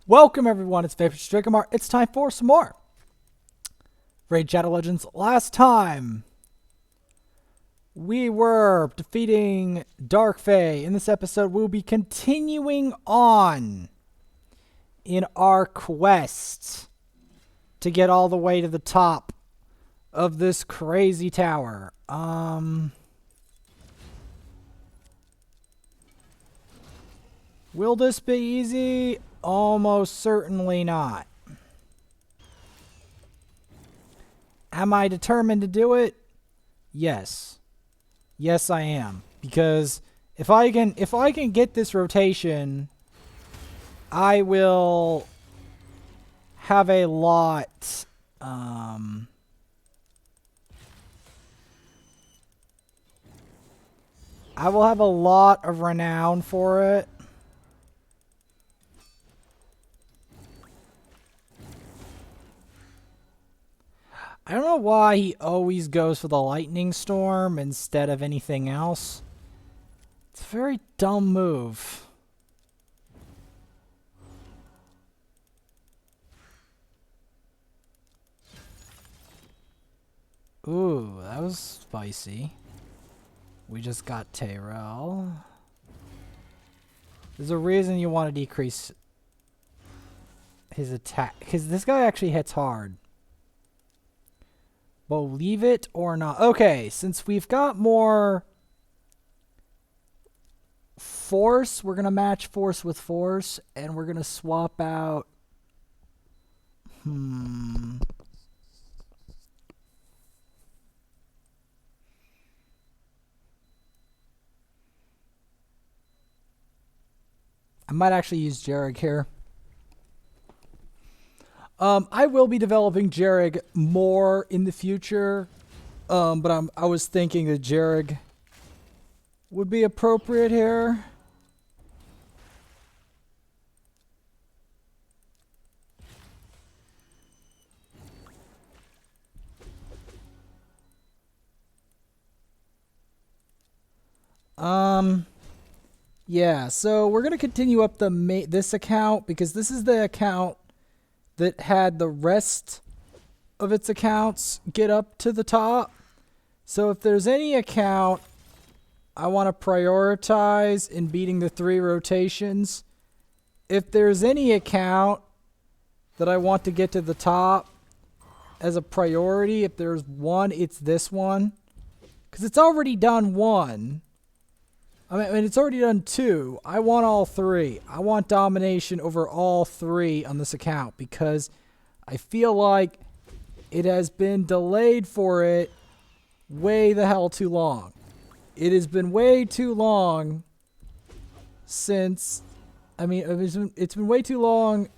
Welcome everyone, it's Vapor Strickamar. It's time for some more Raid Shadow Legends. Last time we were defeating Dark Fae. In this episode we'll be continuing on in our quest to get all the way to the top of this crazy tower. Will this be easy? Almost certainly not. Am I determined to do it? Yes. Yes, I am. Because if I can get this rotation, I will have a lot I will have a lot of renown for it. I don't know why he always goes for the lightning storm instead of anything else. It's a very dumb move. Ooh, that was spicy. We just got Tyrell. There's a reason you want to decrease his attack, because this guy actually hits hard. Believe it or not. Okay, since we've got more force, we're going to match force with force, and we're going to swap out... I might actually use Jarrig here. I will be developing Jarrig more in the future, but I was thinking that Jarrig would be appropriate here. Yeah, so we're gonna continue up this account because this is the account that had the rest of its accounts get up to the top. So if there's any account I want to prioritize in beating the 3 rotations, if there's any account that I want to get to the top as a priority, if there's one, it's this one. Because it's already done 1. I mean, it's already done 2. I want all 3. I want domination over all 3 on this account because I feel like it has been delayed for it way the hell too long. It has been way too long since... I mean, it's been way too long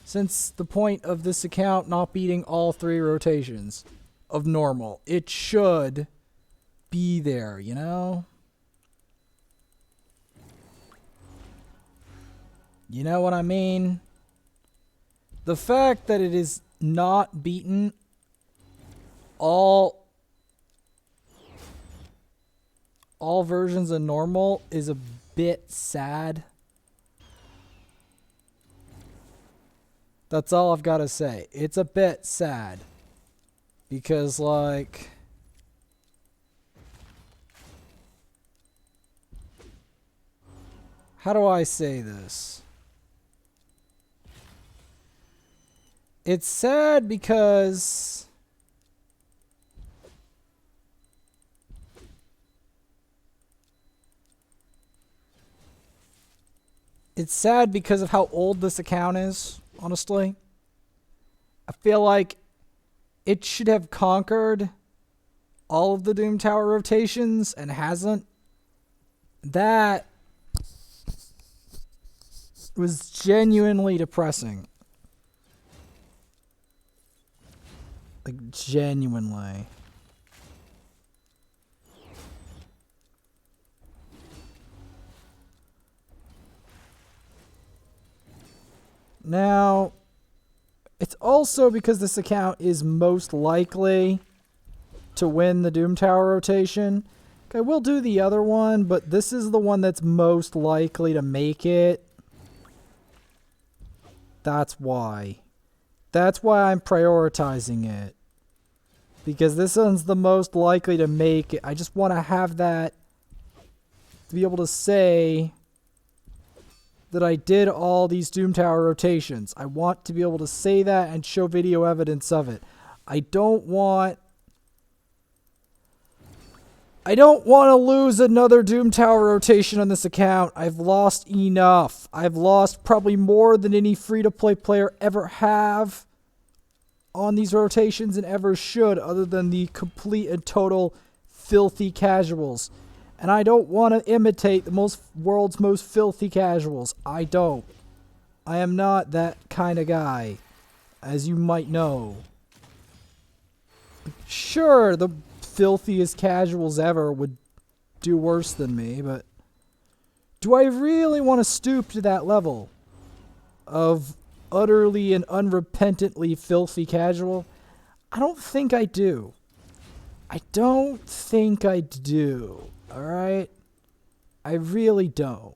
since the point of this account not beating all 3 rotations of normal. It should be there, you know? You know what I mean? The fact that it is not beaten all versions of normal is a bit sad. That's all I've got to say. It's a bit sad. Because, like... how do I say this? It's sad because of how old this account is, honestly. I feel like it should have conquered all of the Doom Tower rotations and hasn't. That was genuinely depressing. Like, genuinely. Now, it's also because this account is most likely to win the Doom Tower rotation. Okay, we'll do the other one, but this is the one that's most likely to make it. That's why. That's why I'm prioritizing it. Because this one's the most likely to make it. I just want to have that to be able to say that I did all these Doom Tower rotations. I want to be able to say that and show video evidence of it. I don't want to lose another Doom Tower rotation on this account. I've lost enough. I've lost probably more than any free-to-play player ever have on these rotations and ever should, other than the complete and total filthy casuals. And I don't want to imitate the world's most filthy casuals. I don't. I am not that kind of guy, as you might know. Sure, the filthiest casuals ever would do worse than me, but do I really want to stoop to that level of utterly and unrepentantly filthy casual? I don't think I do. I don't think I do. Alright? I really don't.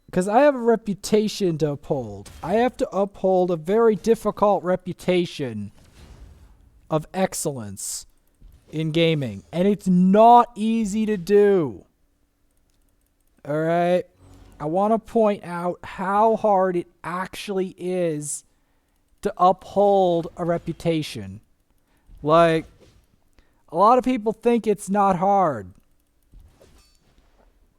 Because I have a reputation to uphold. I have to uphold a very difficult reputation of excellence in gaming. And it's not easy to do. Alright? I want to point out how hard it actually is to uphold a reputation. Like, a lot of people think it's not hard.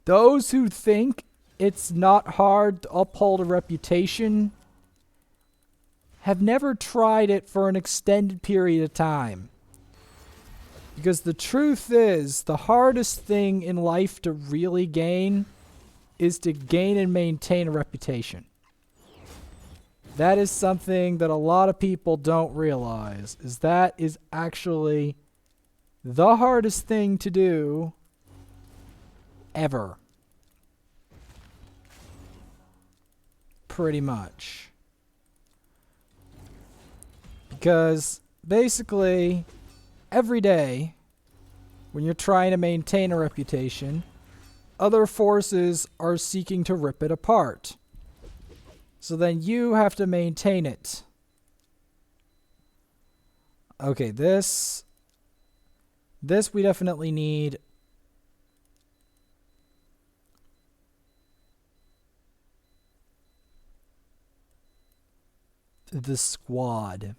Those who think it's not hard to uphold a reputation have never tried it for an extended period of time. Because the truth is, the hardest thing in life to really gain is to gain and maintain a reputation. That is something that a lot of people don't realize, is that is actually the hardest thing to do ever. Pretty much. Because basically, every day, when you're trying to maintain a reputation, other forces are seeking to rip it apart. So then you have to maintain it. Okay, this we definitely need. The squad.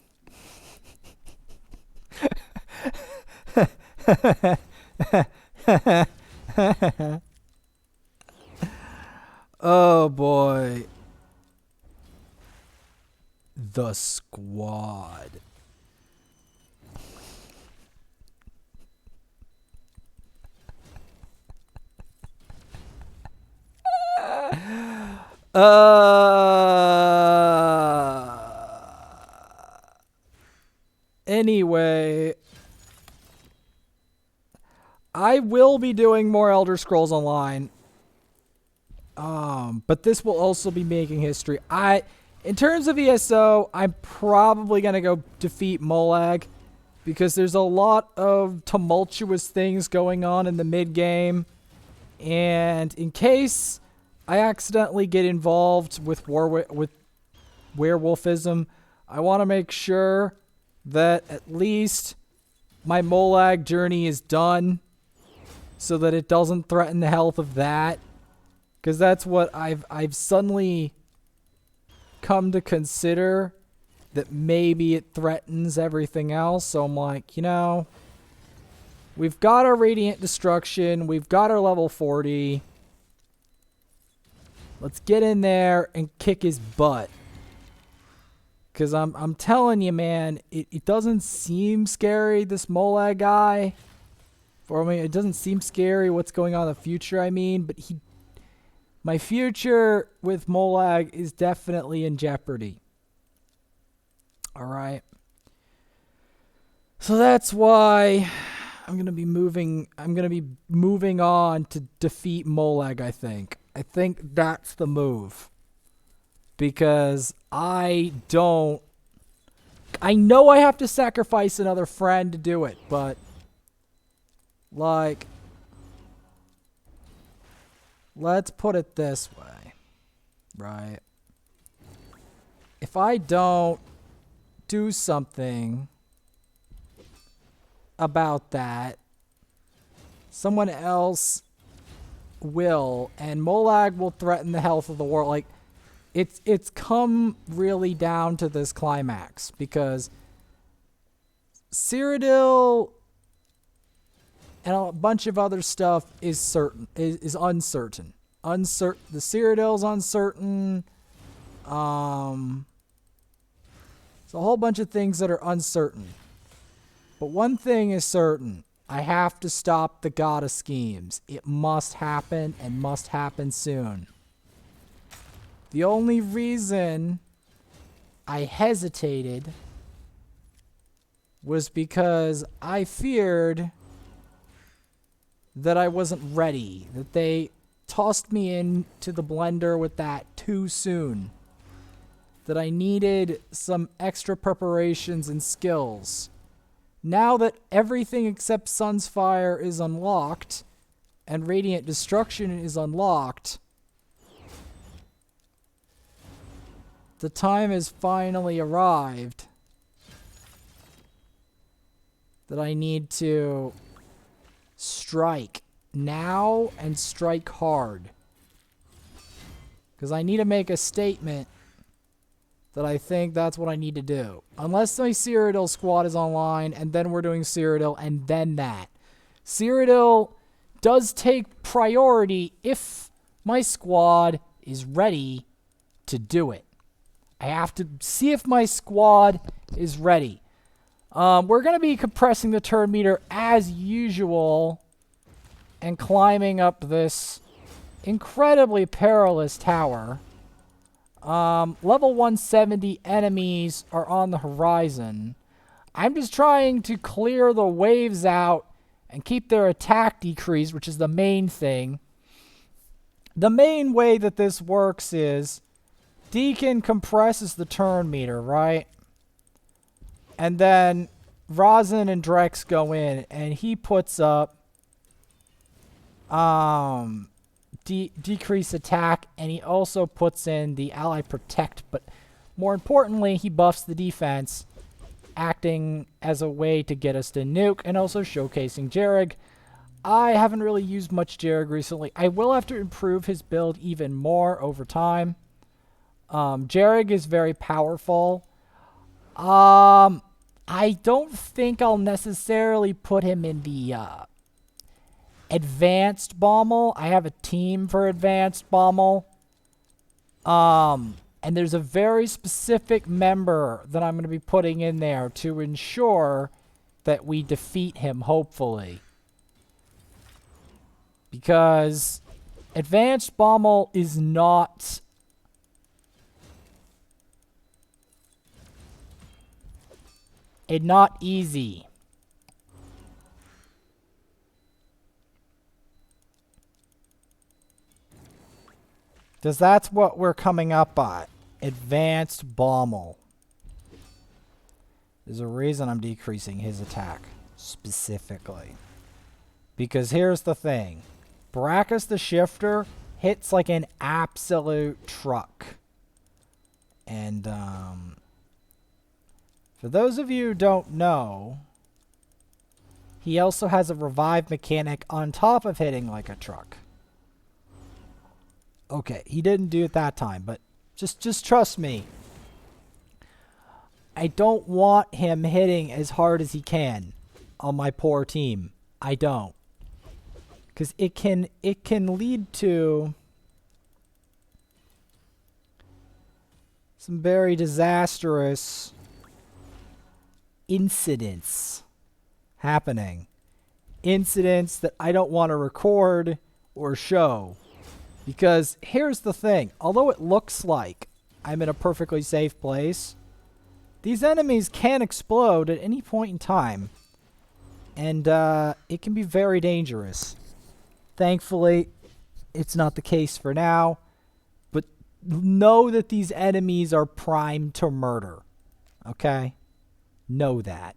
Oh boy. The squad. Anyway, I will be doing more Elder Scrolls Online. But this will also be making history. In terms of ESO, I'm probably going to go defeat Molag because there's a lot of tumultuous things going on in the mid-game. And in case I accidentally get involved with werewolfism, I want to make sure that at least my Molag journey is done so that it doesn't threaten the health of that. Because that's what I've suddenly come to consider, that maybe it threatens everything else. So I'm like, you know, we've got our Radiant Destruction, we've got our level 40. Let's get in there and kick his butt. Because I'm telling you, man, it doesn't seem scary, this Molag guy. For me, it doesn't seem scary what's going on in the future, I mean, but my future with Molag is definitely in jeopardy. Alright. So that's why I'm going to be moving on to defeat Molag, I think. I think that's the move. Because I know I have to sacrifice another friend to do it, but like, let's put it this way. right? If I don't do something about that, someone else will, and Molag will threaten the health of the world. Like, it's come really down to this climax because Cyrodiil and a bunch of other stuff is uncertain. The Cyrodiil's uncertain. There's a whole bunch of things that are uncertain. But one thing is certain. I have to stop the God of Schemes. It must happen and must happen soon. The only reason I hesitated was because I feared that I wasn't ready, that they tossed me into the blender with that too soon, that I needed some extra preparations and skills. Now that everything except Sun's Fire is unlocked and Radiant Destruction is unlocked, the time has finally arrived that I need to strike now and strike hard. Because I need to make a statement that I think that's what I need to do. Unless my Cyrodiil squad is online, and then we're doing Cyrodiil, and then that. Cyrodiil does take priority if my squad is ready to do it. I have to see if my squad is ready. We're going to be compressing the turn meter as usual and climbing up this incredibly perilous tower. Level 170 enemies are on the horizon. I'm just trying to clear the waves out and keep their attack decreased, which is the main thing. The main way that this works is Deacon compresses the turn meter, right? And then Rosin and Drex go in, and he puts up decrease attack, and he also puts in the ally protect, but more importantly, he buffs the defense, acting as a way to get us to nuke and also showcasing Jarrig. I haven't really used much Jarrig recently. I will have to improve his build even more over time. Jarrig is very powerful. I don't think I'll necessarily put him in the advanced Bommel. I have a team for advanced Bommel. And there's a very specific member that I'm going to be putting in there to ensure that we defeat him, hopefully. Because advanced Bommel is not easy. Because that's what we're coming up at. Advanced Bommel. There's a reason I'm decreasing his attack specifically. Because here's the thing. Brachus the Shifter hits like an absolute truck. And for those of you who don't know, he also has a revive mechanic on top of hitting like a truck. Okay, he didn't do it that time, but just trust me. I don't want him hitting as hard as he can on my poor team. I don't. Because it can lead to some very disastrous incidents happening. Incidents that I don't want to record or show. Because here's the thing. Although it looks like I'm in a perfectly safe place, these enemies can explode at any point in time. And it can be very dangerous. Thankfully, it's not the case for now. But know that these enemies are primed to murder. Okay? Know that.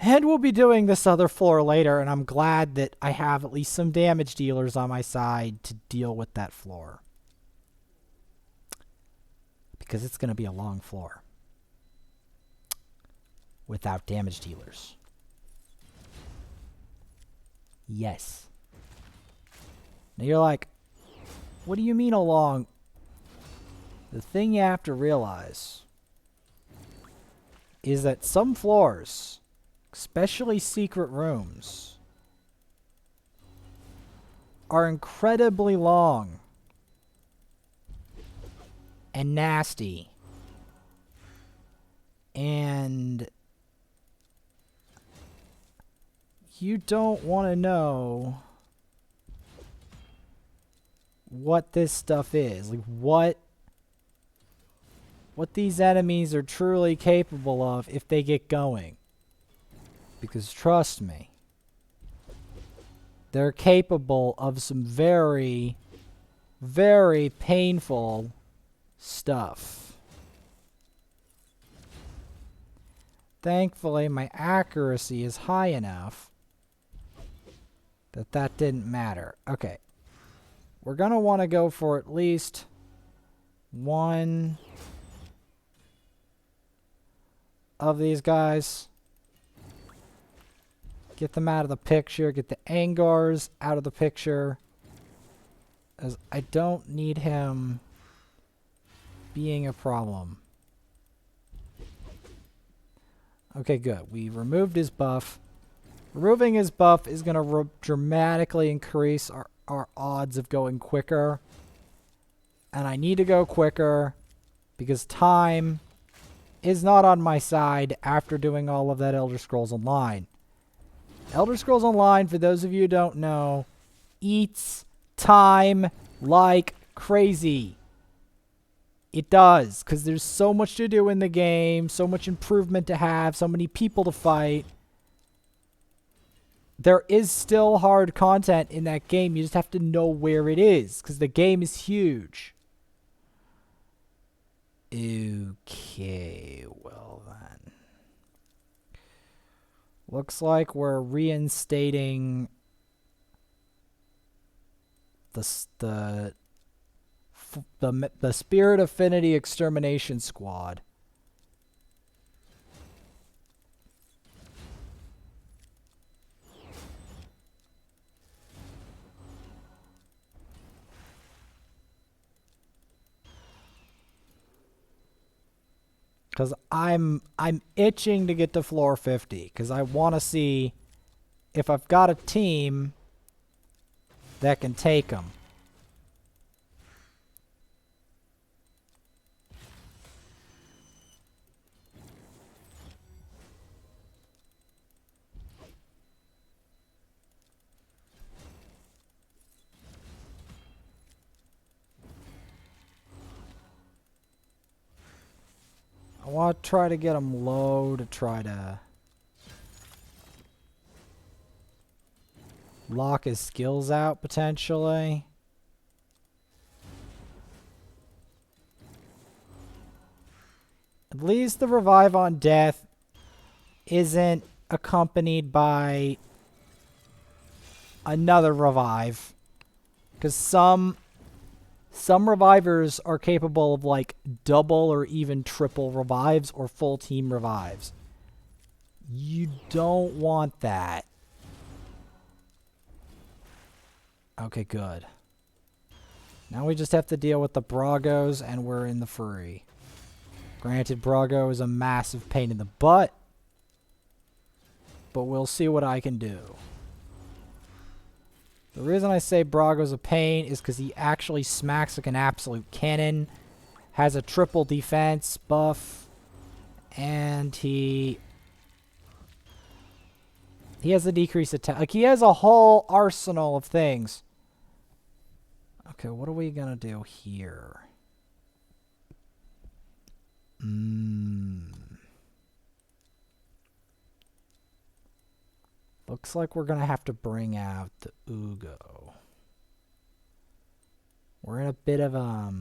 And we'll be doing this other floor later, and I'm glad that I have at least some damage dealers on my side to deal with that floor. Because it's going to be a long floor. Without damage dealers. Yes. Now you're like, what do you mean a long? The thing you have to realize is that some floors, especially secret rooms, are incredibly long and nasty. And you don't want to know what this stuff is. Like what these enemies are truly capable of if they get going. Because trust me, they're capable of some very, very painful stuff. Thankfully, my accuracy is high enough that that didn't matter. Okay. We're going to want to go for at least one of these guys. Get them out of the picture. Get the Angars out of the picture. As I don't need him being a problem. Okay, good. We removed his buff. Removing his buff is going to dramatically increase our odds of going quicker. And I need to go quicker because time is not on my side after doing all of that Elder Scrolls Online. Elder Scrolls Online, for those of you who don't know, eats time like crazy. It does, because there's so much to do in the game, so much improvement to have, so many people to fight. There is still hard content in that game. You just have to know where it is, because the game is huge. Okay, well then. Looks like we're reinstating the Spirit Affinity Extermination Squad. Because I'm itching to get to floor 50. Because I want to see if I've got a team that can take them. I want to try to get him low to try to lock his skills out potentially. At least the revive on death isn't accompanied by another revive. Because some revivers are capable of like double or even triple revives or full team revives. You don't want that. Okay, good. Now we just have to deal with the Bragos and we're in the free. Granted, Brago is a massive pain in the butt, but we'll see what I can do. The reason I say Brago's a pain is because he actually smacks like an absolute cannon, has a triple defense buff, and he has a decreased attack. Like, he has a whole arsenal of things. Okay, what are we gonna do here? Looks like we're gonna have to bring out the Ugo. We're in a bit of a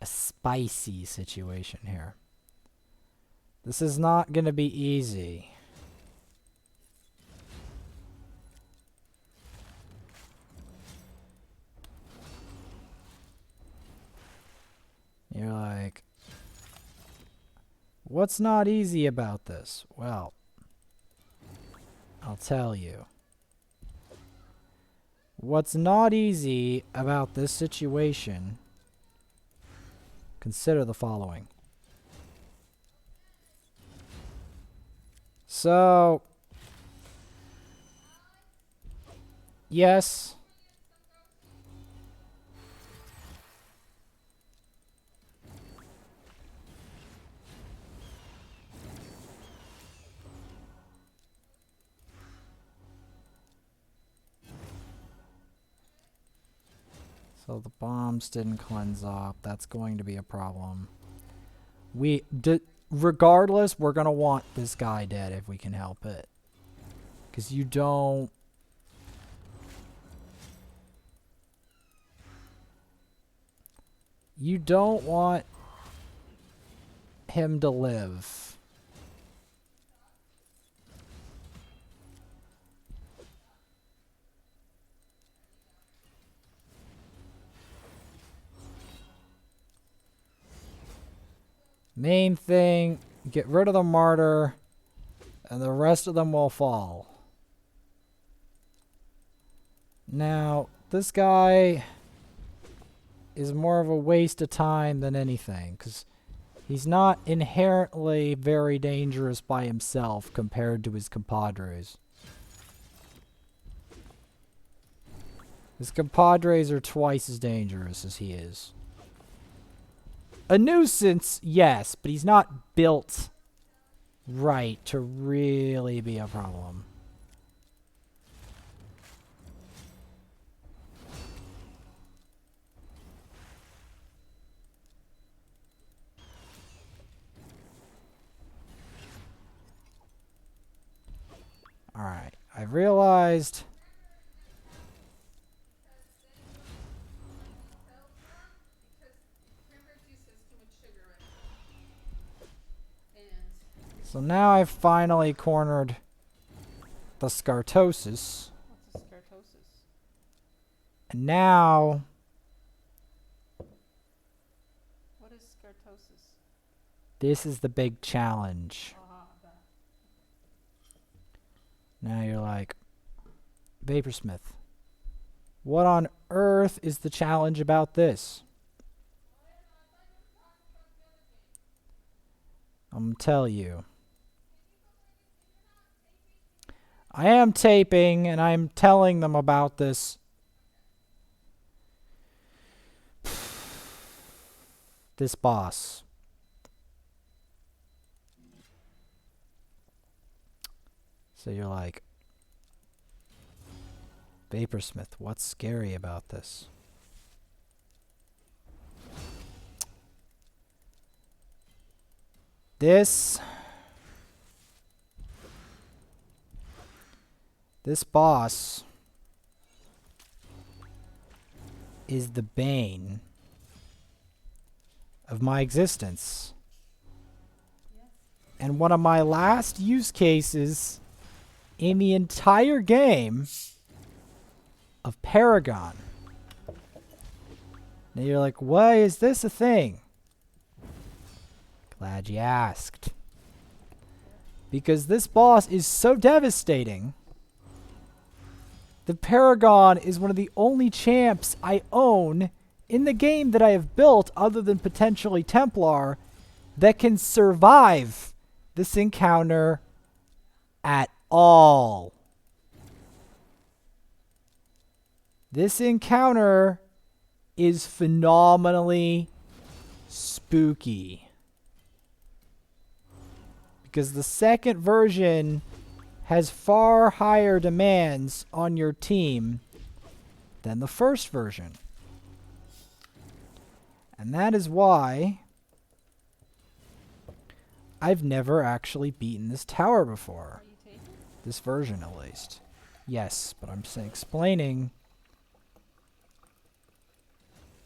spicy situation here. This is not going to be easy. You're like, what's not easy about this? Well, I'll tell you. What's not easy about this situation, consider the following. So, yes. So the bombs didn't cleanse up. That's going to be a problem. Regardless, we're going to want this guy dead if we can help it. Because you don't... You don't want him to live. Main thing, get rid of the martyr, and the rest of them will fall. Now, this guy is more of a waste of time than anything, because he's not inherently very dangerous by himself compared to his compadres. His compadres are twice as dangerous as he is. A nuisance, yes, but he's not built right to really be a problem. Alright, I've realized... So now I've finally cornered the Scartosis. What's a Scartosis? And now... What is Scartosis? This is the big challenge. Now you're like, Vaporsmith, what on earth is the challenge about this? I'm gonna tell you. I am taping, and I'm telling them about this. This boss. So you're like, Vaporsmith, what's scary about this? This boss is the bane of my existence. Yes. And one of my last use cases in the entire game of Paragon. Now you're like, why is this a thing? Glad you asked. Because this boss is so devastating. The Paragon is one of the only champs I own in the game that I have built, other than potentially Templar, that can survive this encounter at all. This encounter is phenomenally spooky. Because the second version has far higher demands on your team than the first version. And that is why I've never actually beaten this tower before. Are you taping? This version, at least. Yes, but I'm explaining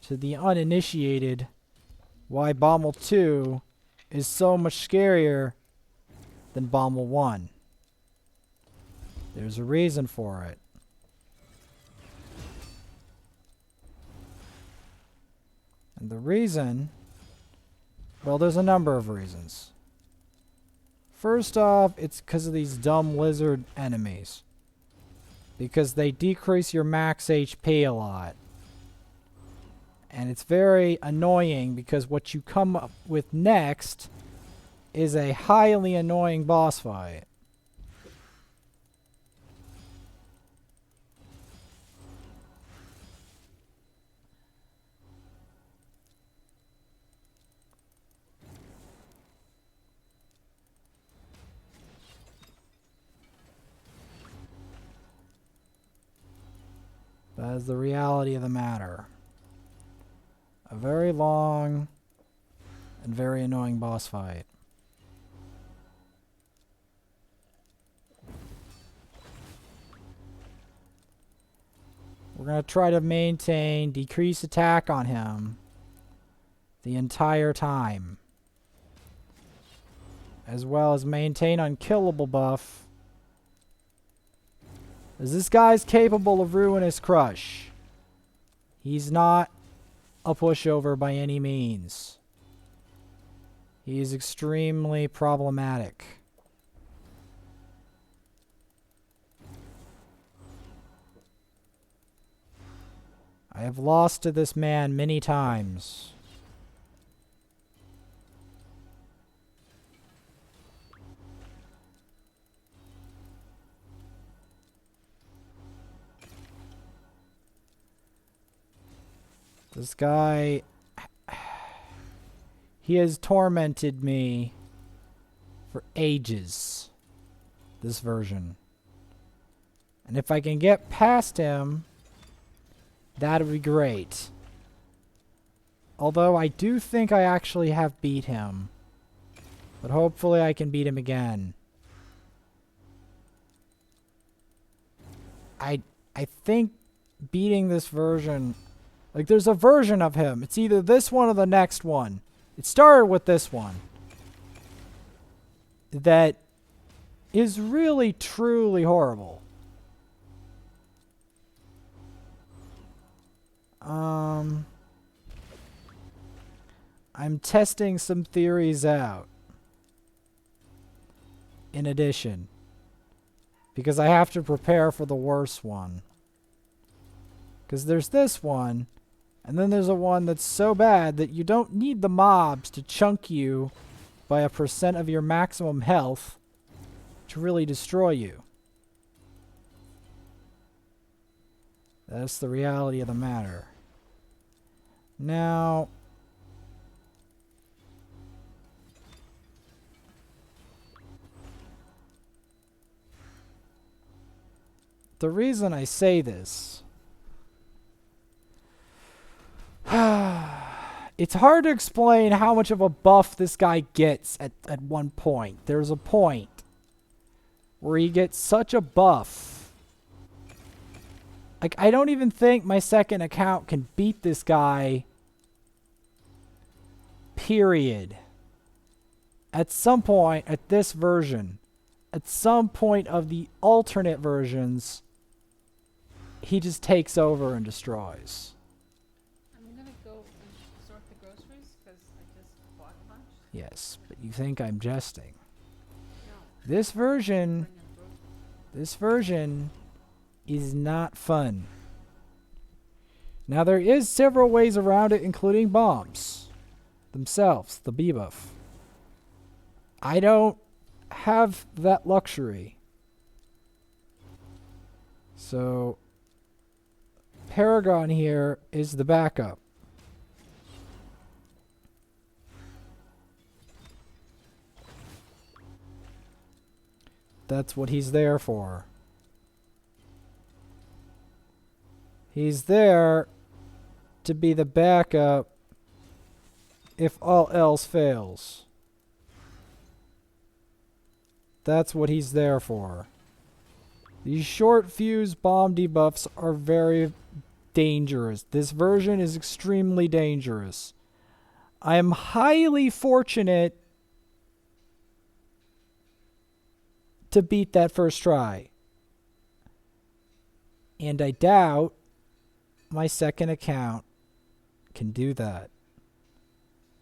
to the uninitiated why Bommel 2 is so much scarier than Bommel 1. There's a reason for it. And the reason, well, there's a number of reasons. First off, it's because of these dumb lizard enemies. Because they decrease your max HP a lot. And it's very annoying because what you come up with next is a highly annoying boss fight. That is the reality of the matter. A very long and very annoying boss fight. We're going to try to maintain decreased attack on him the entire time. As well as maintain unkillable buff. As this guy's capable of ruinous crush. He's not a pushover by any means. He is extremely problematic. I have lost to this man many times. This guy, he has tormented me for ages, this version. And if I can get past him, that would be great. Although I do think I actually have beat him. But hopefully I can beat him again. I think beating this version... Like, there's a version of him. It's either this one or the next one. It started with this one. That is really, truly horrible. I'm testing some theories out. In addition. Because I have to prepare for the worst one. Because there's this one. And then there's a one that's so bad that you don't need the mobs to chunk you by a % of your maximum health to really destroy you. That's the reality of the matter. Now, the reason I say this, it's hard to explain how much of a buff this guy gets at one point. There's a point where he gets such a buff. Like, I don't even think my second account can beat this guy. Period. At some point, at this version, at some point of the alternate versions, he just takes over and destroys. I'm gonna go and sort the groceries because I just bought a bunch. Yes, but you think I'm jesting. No, This version, bring in groceries. this version is not fun. Now there is several ways around it, including bombs themselves, the debuff. I don't have that luxury. So Paragon here is the backup. That's what he's there for. He's there to be the backup if all else fails. That's what he's there for. These short fuse bomb debuffs are very dangerous. This version is extremely dangerous. I am highly fortunate to beat that first try. And I doubt my second account can do that.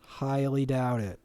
Highly doubt it.